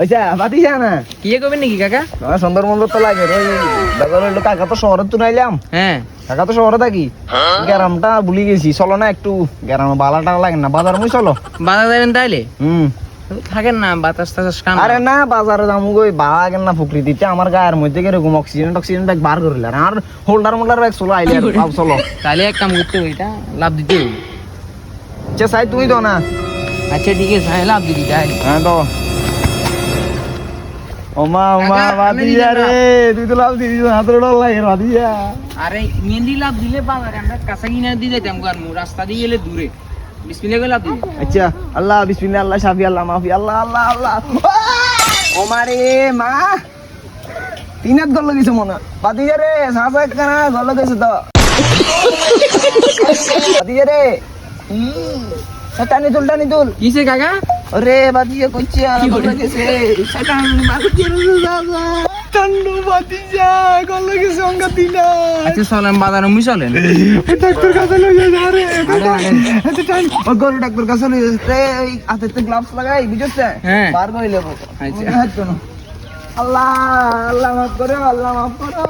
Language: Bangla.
আচ্ছা বাতিজা না কি করবেন নাকি কাকা? সুন্দর মন্দির তো লাগে ওই ব্যাপার হইলো কাকা তো শহরে তো নাইলাম। হ্যাঁ কাকা তো শহরে থাকি, গ্রামটা ভুলি গেছি। চলো না একটু গ্রামে বালাটা লাগে না, বাজার মুই চলো। বাজার যাবেন তাইলে? থাকেন না বাতাস টাতাস খান। আরে না বাজারে যাবো গই বালা গেল না প্রকৃতিতে আমার গায়ের মধ্যে কিরকম অক্সিজেন ব্যাগ বার করিল আর হোল্ডার ব্যাগ চলো আইলে পাও চলো। তাহলে এক কাম করতে হবে, এটা লাভ দিতে হবে। আচ্ছা সাই তুই তো না। আচ্ছা ঠিক আছে, হ্যাঁ লাভ দিদি তাই। হ্যাঁ তো ওমা ওমা বাদিয়া রে, তুই তো লাভ দিবি না, তোর ডর লাগে বাদিয়া। আরে মেহেন্দি লাভ দিলে বাজারে আমরা কাঁচা কিনা দিয়ে যেতাম গান, রাস্তা দিয়ে গেলে দূরে বিসমিল্লাহ করে লাভ দিবি। আচ্ছা আল্লাহ বিসমিল্লাহ, আল্লাহ শাফি, আল্লাহ মাফি, আল্লাহ আল্লাহ আল্লাহ। ওমা রে মা, তিনাত গল গেছে মনে বাদিয়া রে, সাসা কানা গল গেছে তো বাদিয়া রে। টানি তুল কিসে কাকা? ওরে বাদিয়া কইছে আর গল গেছে শয়তান বাদিয়া রে দাদা টান্ডু বাদিয়া গল গেছে অঙ্গা দিনা। আচ্ছা চলেন বাজারে মুই চলেন। ডাক্তার কাছে লই যা রে, আচ্ছা টান ও গল ডাক্তার কাছে লই রে, এই হাতে গ্লাভস লাগাই বুঝছস? হ্যাঁ বার কইলে বল। আচ্ছা হাত কোন আল্লাহ আল্লাহ মাফ করো, আল্লাহ মাফ করো।